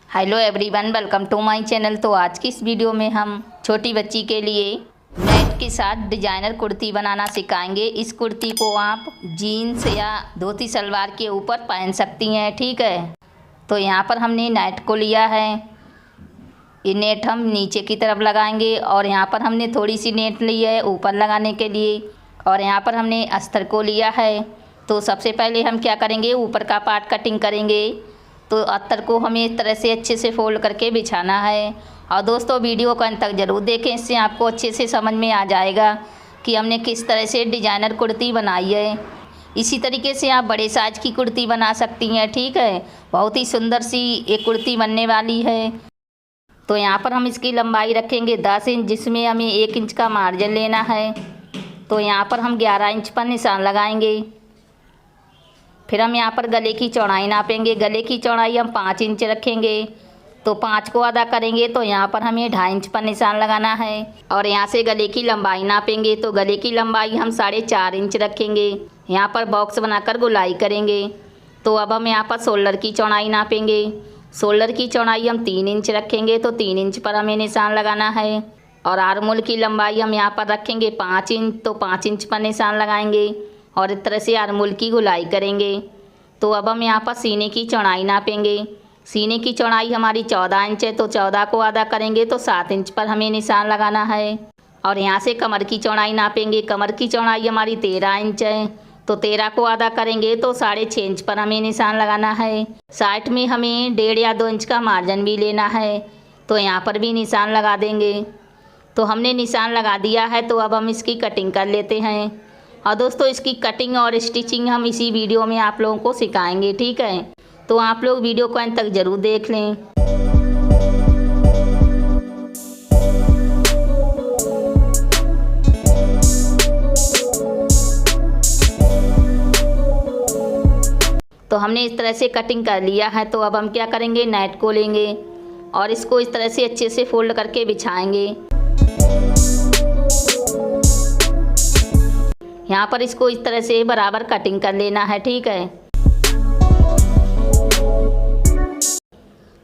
Hello everyone, welcome to my channel. तो आज की इस वीडियो में हम छोटी बच्ची के लिए नेट के साथ डिजाइनर कुर्ती बनाना सिखाएंगे। इस कुर्ती को आप जीन्स या धोती सलवार के ऊपर पहन सकती हैं, ठीक है। तो यहाँ पर हमने नेट को लिया है। ये नेट हम नीचे की तरफ लगाएंगे और यहाँ पर हमने थोड़ी सी नेट ली है ऊपर लगाने के लिए, और यहाँ पर हमने अस्तर को लिया है। तो सबसे पहले हम क्या करेंगे, ऊपर का पार्ट कटिंग करेंगे। तो अस्तर को हमें इस तरह से अच्छे से फोल्ड करके बिछाना है। और दोस्तों, वीडियो को अंत तक ज़रूर देखें, इससे आपको अच्छे से समझ में आ जाएगा कि हमने किस तरह से डिजाइनर कुर्ती बनाई है। इसी तरीके से आप बड़े साइज की कुर्ती बना सकती हैं, ठीक है। बहुत ही सुंदर सी एक कुर्ती बनने वाली है। तो यहाँ पर हम इसकी लंबाई रखेंगे 10 इंच, जिसमें हमें 1 इंच का मार्जिन लेना है। तो यहाँ पर हम 11 इंच पर निशान लगाएंगे। फिर हम यहाँ पर गले की चौड़ाई नापेंगे। गले की चौड़ाई हम 5 इंच रखेंगे। तो 5 को आधा करेंगे तो यहाँ पर हमें 2.5 इंच पर निशान लगाना है। और यहाँ से गले की लंबाई नापेंगे। तो गले की लंबाई हम 4.5 इंच रखेंगे। यहाँ पर बॉक्स बनाकर गोलाई करेंगे। तो अब हम यहाँ पर शोल्डर की चौड़ाई नापेंगे। शोल्डर की चौड़ाई हम 3 इंच रखेंगे। तो 3 इंच पर हमें निशान लगाना है। और आर्मोल की लंबाई हम यहाँ पर रखेंगे 5 इंच। तो 5 इंच पर निशान लगाएंगे और इस तरह से आर्मोल की गोलाई करेंगे। तो अब हम यहाँ पर सीने की चौड़ाई नापेंगे। सीने की चौड़ाई हमारी 14 इंच है। तो 14 को आधा करेंगे तो 7 इंच पर हमें निशान लगाना है। और यहाँ से कमर की चौड़ाई नापेंगे। कमर की चौड़ाई हमारी 13 इंच है। तो 13 को आधा करेंगे तो 6.5 इंच पर हमें निशान लगाना है। साइड में हमें 1.5 या 2 इंच का मार्जिन भी लेना है। तो यहाँ पर भी निशान लगा देंगे। तो हमने निशान लगा दिया है। तो अब हम इसकी कटिंग कर लेते हैं। और दोस्तों, इसकी कटिंग और स्टिचिंग हम इसी वीडियो में आप लोगों को सिखाएंगे, ठीक है। तो आप लोग वीडियो को अंत तक ज़रूर देख लें। तो हमने इस तरह से कटिंग कर लिया है। तो अब हम क्या करेंगे, नेट को लेंगे और इसको इस तरह से अच्छे से फोल्ड करके बिछाएंगे। यहाँ पर इसको इस तरह से बराबर कटिंग कर लेना है, ठीक है।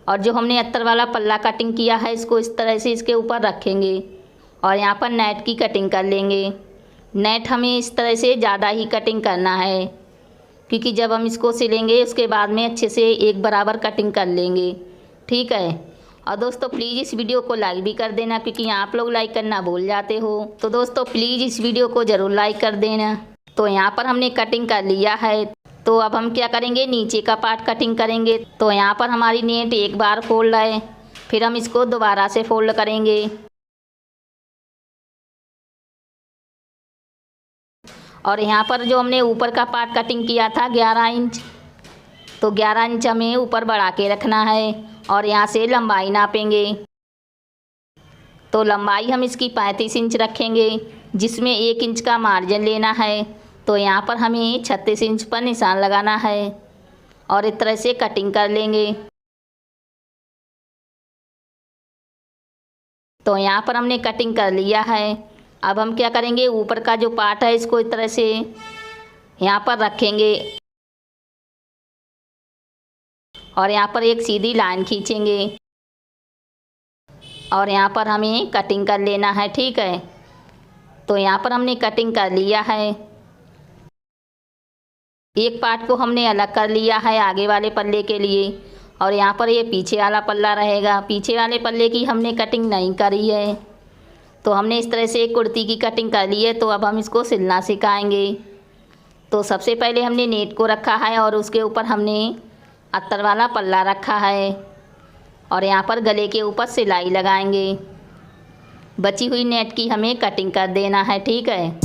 और जो हमने अस्तर वाला पल्ला कटिंग किया है, इसको इस तरह से इसके ऊपर रखेंगे और यहाँ पर नेट की कटिंग कर लेंगे। नेट हमें इस तरह से ज़्यादा ही कटिंग करना है, क्योंकि जब हम इसको सिलेंगे उसके बाद में अच्छे से एक बराबर कटिंग कर लेंगे, ठीक है। और दोस्तों, प्लीज़ इस वीडियो को लाइक भी कर देना, क्योंकि आप लोग लाइक करना भूल जाते हो। तो दोस्तों, प्लीज़ इस वीडियो को ज़रूर लाइक कर देना। तो यहाँ पर हमने कटिंग कर लिया है। तो अब हम क्या करेंगे, नीचे का पार्ट कटिंग करेंगे। तो यहाँ पर हमारी नेट एक बार फोल्ड है, फिर हम इसको दोबारा से फोल्ड करेंगे। और यहाँ पर जो हमने ऊपर का पार्ट कटिंग किया था 11 इंच, तो 11 इंच हमें ऊपर बढ़ा के रखना है। और यहाँ से लंबाई नापेंगे। तो लंबाई हम इसकी 35 इंच रखेंगे, जिसमें 1 इंच का मार्जिन लेना है। तो यहाँ पर हमें 36 इंच पर निशान लगाना है और इस तरह से कटिंग कर लेंगे। तो यहाँ पर हमने कटिंग कर लिया है। अब हम क्या करेंगे, ऊपर का जो पार्ट है इसको इस तरह से यहाँ पर रखेंगे और यहाँ पर एक सीधी लाइन खींचेंगे और यहाँ पर हमें कटिंग कर लेना है, ठीक है। तो यहाँ पर हमने कटिंग कर लिया है। एक पार्ट को हमने अलग कर लिया है आगे वाले पल्ले के लिए, और यहाँ पर ये पीछे वाला पल्ला रहेगा। पीछे वाले पल्ले की हमने कटिंग नहीं करी है। तो हमने इस तरह से एक कुर्ती की कटिंग कर ली है। तो अब हम इसको सिलना सिखाएंगे। तो सबसे पहले हमने नेट को रखा है और उसके ऊपर हमने अस्तर वाला पल्ला रखा है और यहाँ पर गले के ऊपर सिलाई लगाएंगे। बची हुई नेट की हमें कटिंग कर देना है, ठीक है।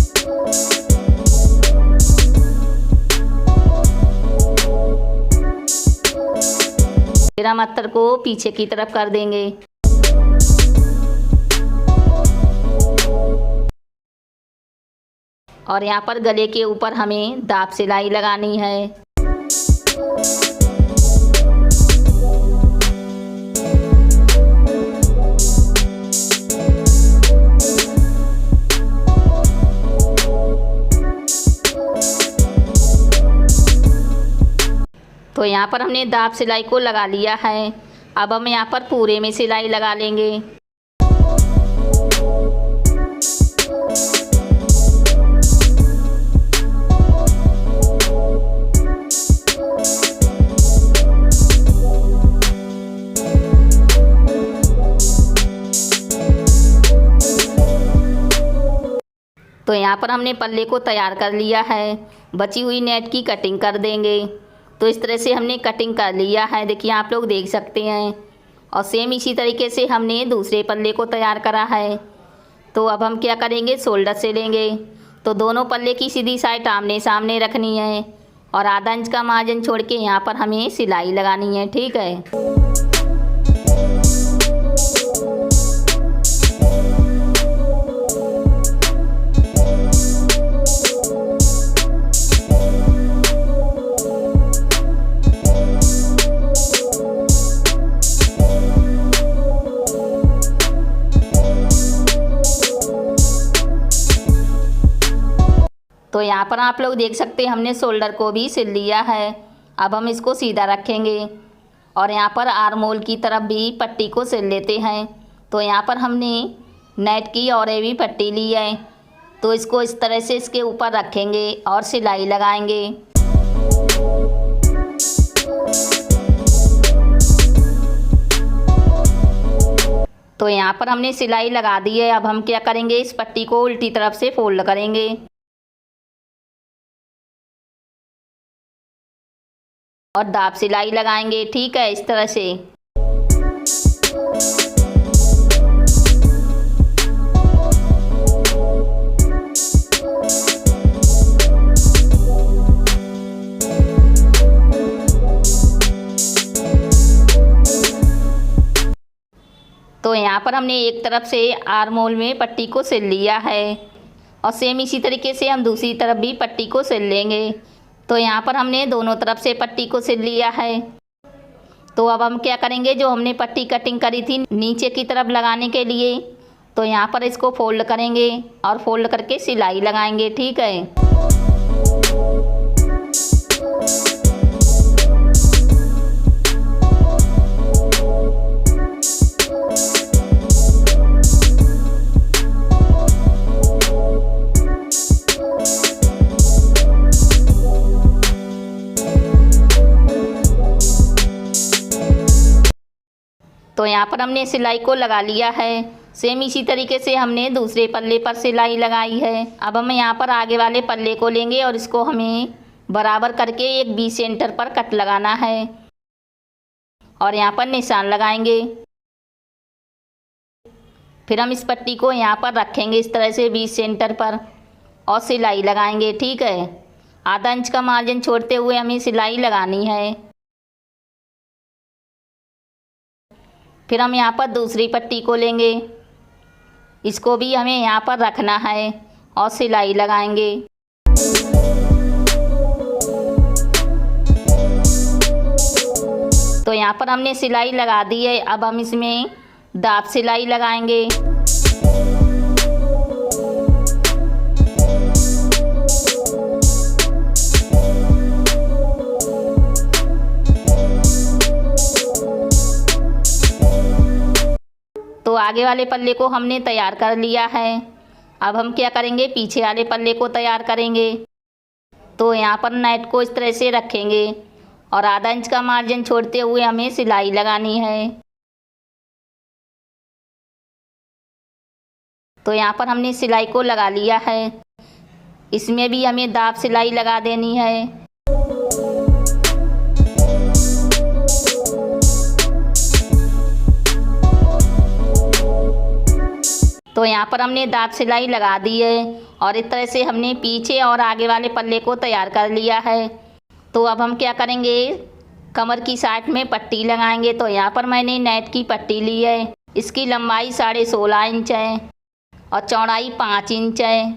फिर हम अस्तर को पीछे की तरफ कर देंगे। और यहाँ पर गले के ऊपर हमें दाब सिलाई लगानी है। तो यहाँ पर हमने दाब सिलाई को लगा लिया है। अब हम यहाँ पर पूरे में सिलाई लगा लेंगे। तो यहाँ पर हमने पल्ले को तैयार कर लिया है। बची हुई नेट की कटिंग कर देंगे। तो इस तरह से हमने कटिंग कर लिया है, देखिए आप लोग देख सकते हैं। और सेम इसी तरीके से हमने दूसरे पल्ले को तैयार करा है। तो अब हम क्या करेंगे, शोल्डर से लेंगे। तो दोनों पल्ले की सीधी साइड आमने सामने रखनी है और आधा इंच का मार्जिन छोड़ के यहाँ पर हमें सिलाई लगानी है, ठीक है। तो यहाँ पर आप लोग देख सकते हैं हमने शोल्डर को भी सिल लिया है। अब हम इसको सीधा रखेंगे और यहाँ पर आर्म होल की तरफ भी पट्टी को सिल लेते हैं। तो यहाँ पर हमने नेट की और भी पट्टी ली है। तो इसको इस तरह से इसके ऊपर रखेंगे और सिलाई लगाएंगे। तो यहाँ पर हमने सिलाई लगा दी है। अब हम क्या करेंगे, इस पट्टी को उल्टी तरफ से फोल्ड करेंगे और दाब सिलाई लगाएंगे, ठीक है, इस तरह से। तो यहाँ पर हमने एक तरफ से आर्म होल में पट्टी को सिल लिया है और सेम इसी तरीके से हम दूसरी तरफ भी पट्टी को सिल लेंगे। तो यहाँ पर हमने दोनों तरफ से पट्टी को सिल लिया है। तो अब हम क्या करेंगे, जो हमने पट्टी कटिंग करी थी नीचे की तरफ लगाने के लिए, तो यहाँ पर इसको फोल्ड करेंगे और फोल्ड करके सिलाई लगाएंगे, ठीक है। तो यहाँ पर हमने सिलाई को लगा लिया है। सेम इसी तरीके से हमने दूसरे पल्ले पर सिलाई लगाई है। अब हम यहाँ पर आगे वाले पल्ले को लेंगे और इसको हमें बराबर करके एक 20 सेंटर पर कट लगाना है और यहाँ पर निशान लगाएंगे। फिर हम इस पट्टी को यहाँ पर रखेंगे इस तरह से 20 सेंटर पर और सिलाई लगाएंगे, ठीक है। आधा इंच का मार्जिन छोड़ते हुए हमें सिलाई लगानी है। फिर हम यहाँ पर दूसरी पट्टी को लेंगे, इसको भी हमें यहाँ पर रखना है और सिलाई लगाएंगे। तो यहाँ पर हमने सिलाई लगा दी है। अब हम इसमें दाब सिलाई लगाएंगे। तो आगे वाले पल्ले को हमने तैयार कर लिया है। अब हम क्या करेंगे, पीछे वाले पल्ले को तैयार करेंगे। तो यहाँ पर नेट को इस तरह से रखेंगे और आधा इंच का मार्जिन छोड़ते हुए हमें सिलाई लगानी है। तो यहाँ पर हमने सिलाई को लगा लिया है। इसमें भी हमें दाब सिलाई लगा देनी है। तो यहाँ पर हमने दाब सिलाई लगा दी है और इस तरह से हमने पीछे और आगे वाले पल्ले को तैयार कर लिया है। तो अब हम क्या करेंगे, कमर की साइड में पट्टी लगाएंगे। तो यहाँ पर मैंने नेट की पट्टी ली है। इसकी लंबाई 16.5 इंच है और चौड़ाई 5 इंच है।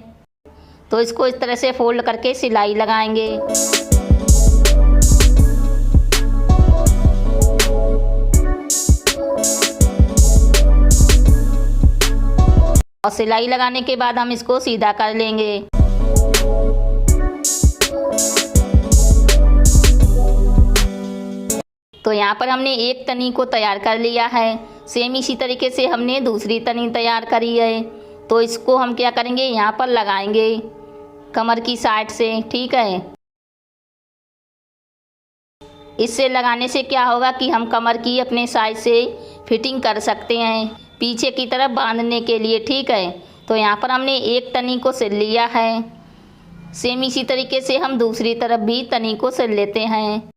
तो इसको इस तरह से फोल्ड करके सिलाई लगाएंगे। और सिलाई लगाने के बाद हम इसको सीधा कर लेंगे। तो यहाँ पर हमने एक तनी को तैयार कर लिया है। सेम इसी तरीके से हमने दूसरी तनी तैयार करी है। तो इसको हम क्या करेंगे, यहाँ पर लगाएंगे कमर की साइड से, ठीक है। इससे लगाने से क्या होगा कि हम कमर की अपने साइज से फिटिंग कर सकते हैं पीछे की तरफ बांधने के लिए, ठीक है। तो यहाँ पर हमने एक तनी को सिल लिया है। सेम इसी तरीके से हम दूसरी तरफ भी तनी को सिल लेते हैं।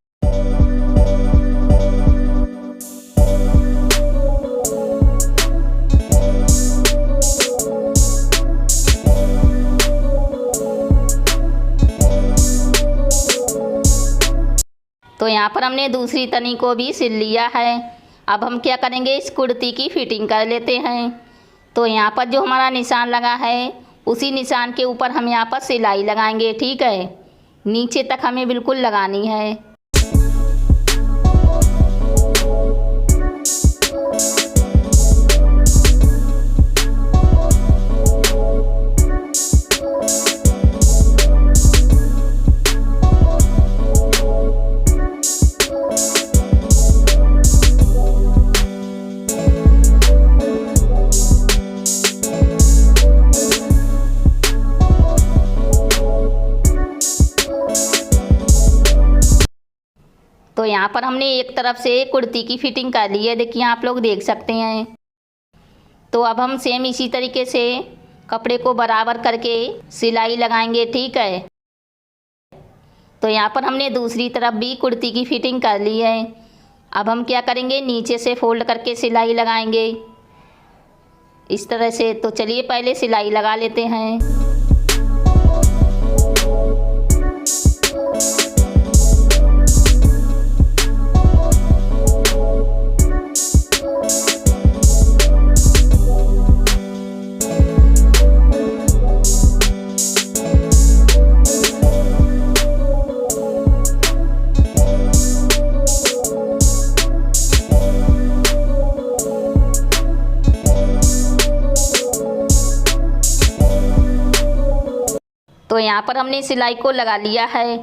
तो यहाँ पर हमने दूसरी तनी को भी सिल लिया है। अब हम क्या करेंगे, इस कुर्ती की फिटिंग कर लेते हैं। तो यहाँ पर जो हमारा निशान लगा है उसी निशान के ऊपर हम यहाँ पर सिलाई लगाएंगे, ठीक है। नीचे तक हमें बिल्कुल लगानी है। तो यहाँ पर हमने एक तरफ से कुर्ती की फिटिंग कर ली है, देखिए आप लोग देख सकते हैं। तो अब हम सेम इसी तरीके से कपड़े को बराबर करके सिलाई लगाएंगे, ठीक है। तो यहाँ पर हमने दूसरी तरफ भी कुर्ती की फिटिंग कर ली है। अब हम क्या करेंगे, नीचे से फोल्ड करके सिलाई लगाएंगे इस तरह से। तो चलिए पहले सिलाई लगा लेते हैं। तो यहाँ पर हमने सिलाई को लगा लिया है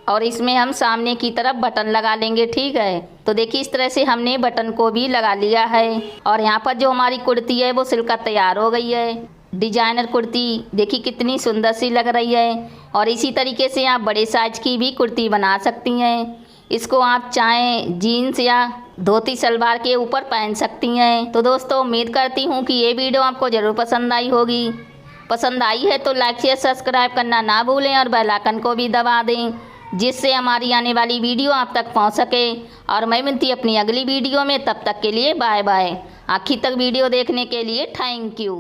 और इसमें हम सामने की तरफ बटन लगा लेंगे, ठीक है। तो देखिए इस तरह से हमने बटन को भी लगा लिया है। और यहाँ पर जो हमारी कुर्ती है वो सिलकर तैयार हो गई है। डिजाइनर कुर्ती देखिए कितनी सुंदर सी लग रही है। और इसी तरीके से आप बड़े साइज की भी कुर्ती बना सकती हैं। इसको आप चाहें जीन्स या धोती सलवार के ऊपर पहन सकती हैं। तो दोस्तों उम्मीद करती हूँ कि ये वीडियो आपको ज़रूर पसंद आई होगी। पसंद आई है तो लाइक शेयर सब्सक्राइब करना ना भूलें और बेल आइकन को भी दबा दें, जिससे हमारी आने वाली वीडियो आप तक पहुंच सके। और मैं मिलती अपनी अगली वीडियो में, तब तक के लिए बाय बाय। आखिर तक वीडियो देखने के लिए थैंक यू।